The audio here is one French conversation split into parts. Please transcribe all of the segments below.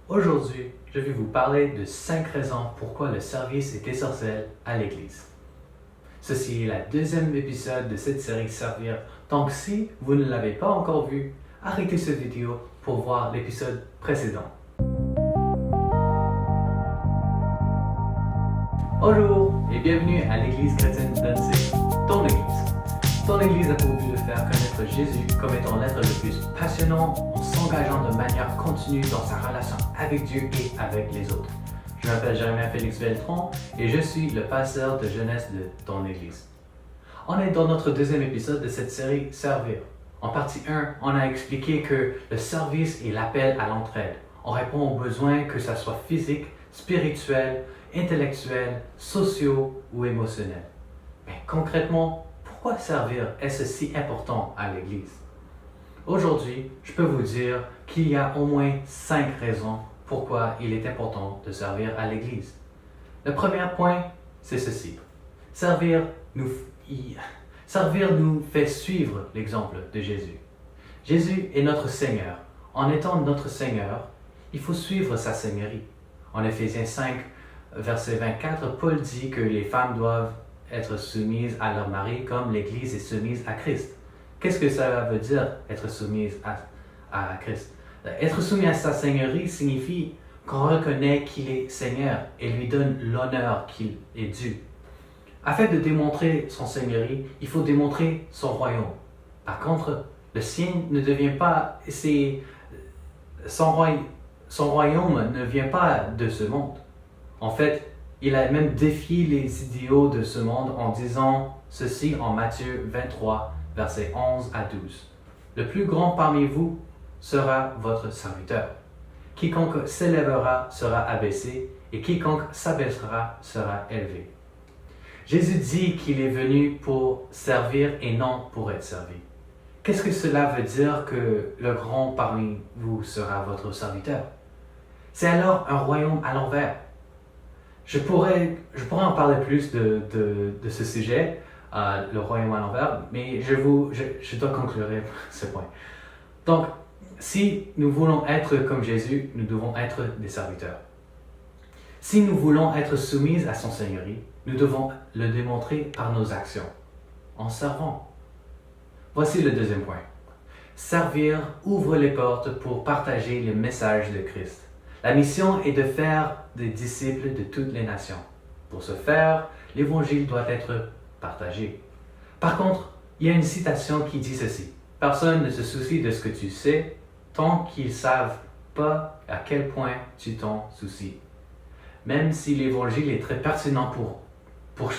Aujourd'hui, je vais vous parler de 5 raisons pourquoi le service est essentiel à l'Église. Ceci est la deuxième épisode de cette série Servir, donc si vous ne l'avez pas encore vu, arrêtez cette vidéo pour voir l'épisode précédent. Bonjour et bienvenue à l'Église chrétienne d'Annecy, ton Église. Ton Église a pour but de faire connaître Jésus comme étant l'être le plus passionnant en s'engageant de manière continue dans sa relation avec Dieu et avec les autres. Je m'appelle Jérémie Félix Beltran et je suis le pasteur de jeunesse de ton Église. On est dans notre deuxième épisode de cette série Servir. En partie 1, on a expliqué que le service est l'appel à l'entraide. On répond aux besoins que ce soit physique, spirituel, intellectuel, sociaux ou émotionnels. Mais concrètement, pourquoi servir est-ce si important à l'Église? Aujourd'hui, je peux vous dire qu'il y a au moins 5 raisons pourquoi il est important de servir à l'Église. Le premier point, c'est ceci. Servir nous fait suivre l'exemple de Jésus. Jésus est notre Seigneur. En étant notre Seigneur, il faut suivre sa Seigneurie. En Éphésiens 5, verset 24, Paul dit que les femmes doivent être soumises à leur mari comme l'Église est soumise à Christ. Qu'est-ce que ça veut dire être soumise à Christ? Être soumis à sa Seigneurie signifie qu'on reconnaît qu'il est Seigneur et lui donne l'honneur qu'il est dû. Afin de démontrer son Seigneurie, il faut démontrer son royaume. Par contre, le sien ne devient pas... Son royaume ne vient pas de ce monde. En fait, il a même défié les idéaux de ce monde en disant ceci en Matthieu 23, versets 11 à 12. Le plus grand parmi vous sera votre serviteur. Quiconque s'élèvera sera abaissé, et quiconque s'abaissera sera élevé. Jésus dit qu'il est venu pour servir et non pour être servi. Qu'est-ce que cela veut dire que le grand parmi vous sera votre serviteur? C'est alors un royaume à l'envers. Je pourrais en parler plus de ce sujet, le royaume à l'envers, mais je dois conclure ce point. Donc, si nous voulons être comme Jésus, nous devons être des serviteurs. Si nous voulons être soumis à son Seigneurie, nous devons le démontrer par nos actions, en servant. Voici le deuxième point. Servir ouvre les portes pour partager le message de Christ. La mission est de faire des disciples de toutes les nations. Pour ce faire, l'Évangile doit être partagé. Par contre, il y a une citation qui dit ceci. Personne ne se soucie de ce que tu sais, tant qu'ils ne savent pas à quel point tu t'en soucies. Même si l'Évangile est très pertinent pour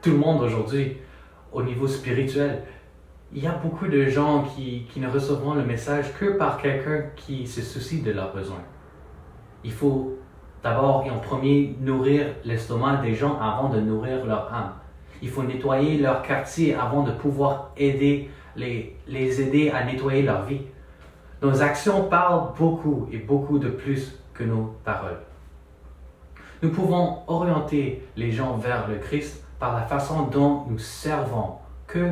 tout le monde aujourd'hui, au niveau spirituel, il y a beaucoup de gens qui ne recevront le message que par quelqu'un qui se soucie de leurs besoins. Il faut d'abord et en premier nourrir l'estomac des gens avant de nourrir leur âme. Il faut nettoyer leur quartier avant de pouvoir les aider à nettoyer leur vie. Nos actions parlent beaucoup et beaucoup de plus que nos paroles. Nous pouvons orienter les gens vers le Christ par la façon dont nous servons, que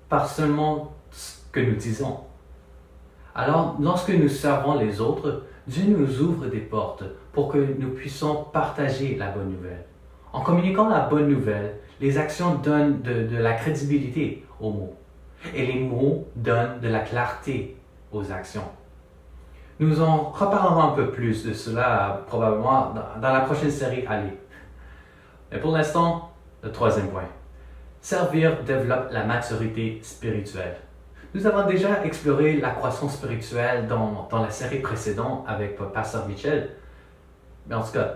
par seulement ce que nous disons. Alors, lorsque nous servons les autres, Dieu nous ouvre des portes pour que nous puissions partager la bonne nouvelle. En communiquant la bonne nouvelle, les actions donnent de la crédibilité aux mots et les mots donnent de la clarté aux actions. Nous en reparlerons un peu plus de cela probablement dans la prochaine série Allez. Mais pour l'instant, le troisième point. Servir développe la maturité spirituelle. Nous avons déjà exploré la croissance spirituelle dans la série précédente avec Pasteur Michel. Mais en tout cas,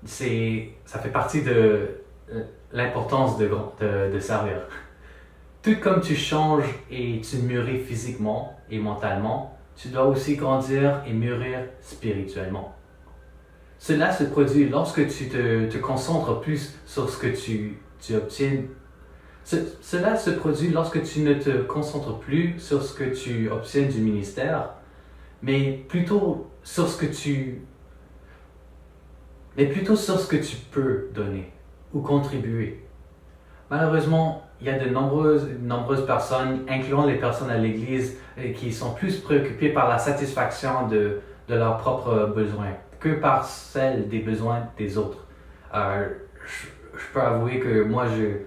ça fait partie de l'importance de servir. Tout comme tu changes et tu mûris physiquement et mentalement, tu dois aussi grandir et mûrir spirituellement. Cela se produit lorsque tu te concentres plus sur ce que tu obtiens. Cela se produit lorsque tu ne te concentres plus sur ce que tu obtiens du ministère, mais plutôt sur ce que tu peux donner ou contribuer. Malheureusement, il y a de nombreuses personnes, incluant les personnes à l'Église, qui sont plus préoccupées par la satisfaction de de leurs propres besoins que par celle des besoins des autres. Je peux avouer que moi, je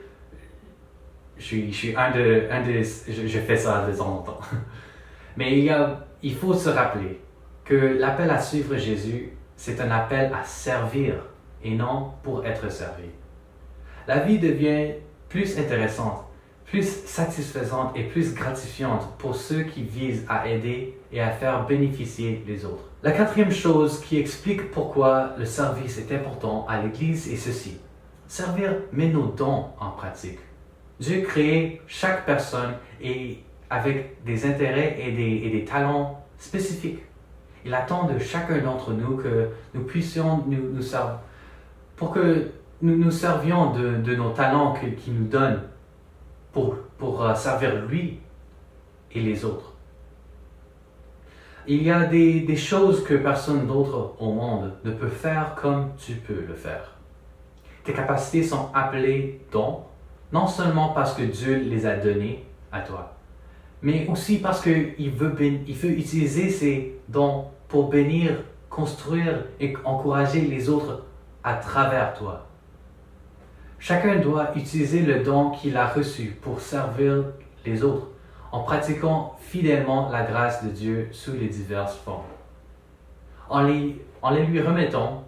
suis je fais ça de temps en temps. Mais il faut se rappeler que l'appel à suivre Jésus, c'est un appel à servir et non pour être servi. La vie devient plus intéressante, plus satisfaisante et plus gratifiante pour ceux qui visent à aider et à faire bénéficier les autres. La quatrième chose qui explique pourquoi le service est important à l'Église est ceci. Servir met nos dons en pratique. Dieu crée chaque personne avec des intérêts et des talents spécifiques. Il attend de chacun d'entre nous que nous puissions nous servir, pour que nous servions de nos talents qu'il nous donne pour servir lui et les autres. Il y a des choses que personne d'autre au monde ne peut faire comme tu peux le faire. Tes capacités sont appelées dons, non seulement parce que Dieu les a données à toi, mais aussi parce qu'il veut utiliser ces dons pour bénir, construire et encourager les autres à travers toi. Chacun doit utiliser le don qu'il a reçu pour servir les autres en pratiquant fidèlement la grâce de Dieu sous les diverses formes. En les lui remettant,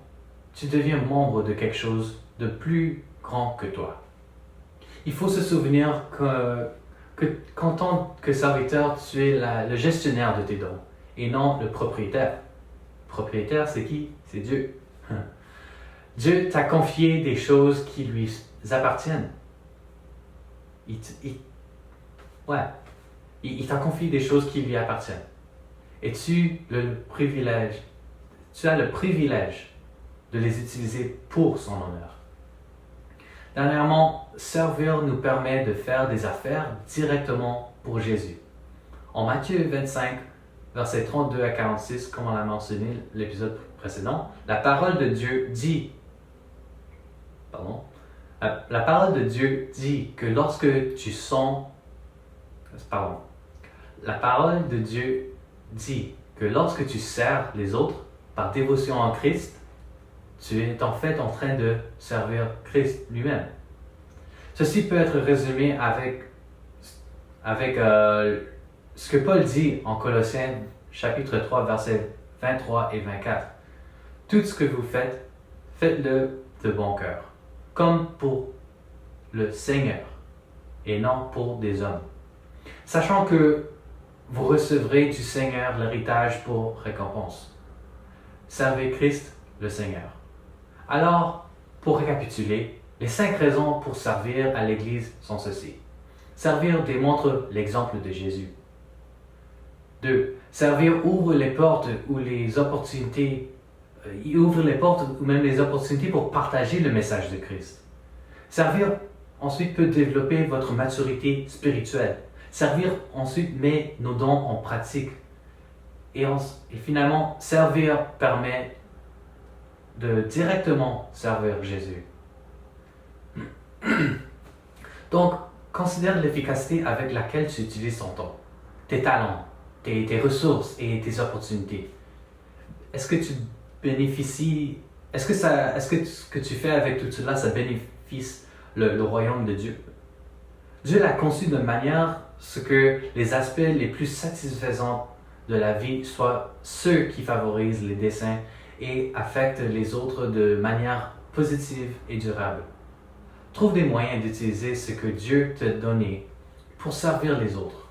tu deviens membre de quelque chose de plus grand que toi. Il faut se souvenir qu'en tant que serviteur, tu es le gestionnaire de tes dons et non le propriétaire. Le propriétaire, c'est qui? C'est Dieu. Dieu t'a confié des choses qui lui appartiennent. Il t'a confié des choses qui lui appartiennent. Et tu as le privilège de les utiliser pour son honneur. Dernièrement, servir nous permet de faire des affaires directement pour Jésus. En Matthieu 25, versets 32 à 46, comme on l'a mentionné l'épisode précédent, la parole de Dieu dit que lorsque tu sens... La parole de Dieu dit que lorsque tu sers les autres par dévotion en Christ, tu es en fait en train de servir Christ lui-même. Ceci peut être résumé avec ce que Paul dit en Colossiens chapitre 3, versets 23 et 24. Tout ce que vous faites, faites-le de bon cœur, comme pour le Seigneur et non pour des hommes, sachant que vous recevrez du Seigneur l'héritage pour récompense. Servez Christ le Seigneur. Alors, pour récapituler, les 5 raisons pour servir à l'Église sont ceci. Servir démontre l'exemple de Jésus. 2. Servir ouvre les portes ou les opportunités, ou même les opportunités pour partager le message de Christ. Servir ensuite peut développer votre maturité spirituelle. Servir ensuite met nos dons en pratique. Et finalement, servir permet de directement servir Jésus. Donc, considère l'efficacité avec laquelle tu utilises ton temps, tes talents, tes ressources et tes opportunités. Est-ce que tu bénéficies, est-ce que ce que tu fais avec tout cela, ça bénéficie le royaume de Dieu? Dieu l'a conçu de manière ce que les aspects les plus satisfaisants de la vie soient ceux qui favorisent les desseins et affectent les autres de manière positive et durable. Trouve des moyens d'utiliser ce que Dieu t'a donné pour servir les autres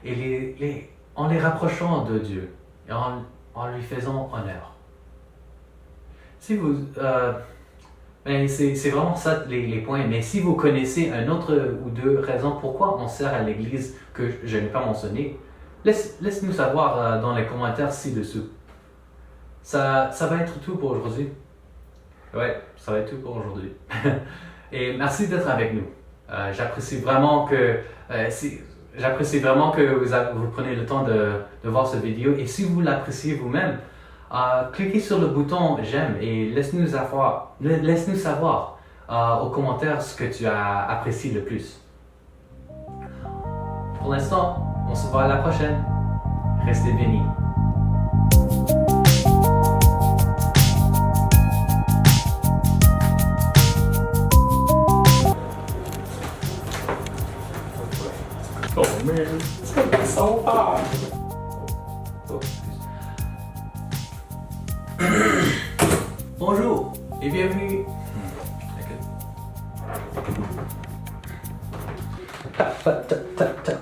et en les rapprochant de Dieu et en lui faisant honneur. Si vous, c'est vraiment ça les points, mais si vous connaissez un autre ou deux raisons pourquoi on sert à l'Église que je n'ai pas mentionné, laisse-nous savoir dans les commentaires ci-dessous. Ça va être tout pour aujourd'hui. Ouais, ça va être tout pour aujourd'hui. Et merci d'être avec nous. J'apprécie vraiment que vous preniez le temps de voir cette vidéo. Et si vous l'appréciez vous-même, cliquez sur le bouton j'aime et laisse-nous savoir aux commentaires ce que tu as apprécié le plus. Pour l'instant, on se voit à la prochaine. Restez bénis. Oh man, it's gonna be so hard. Oh, bonjour et bienvenue. Ta, ta, ta, ta.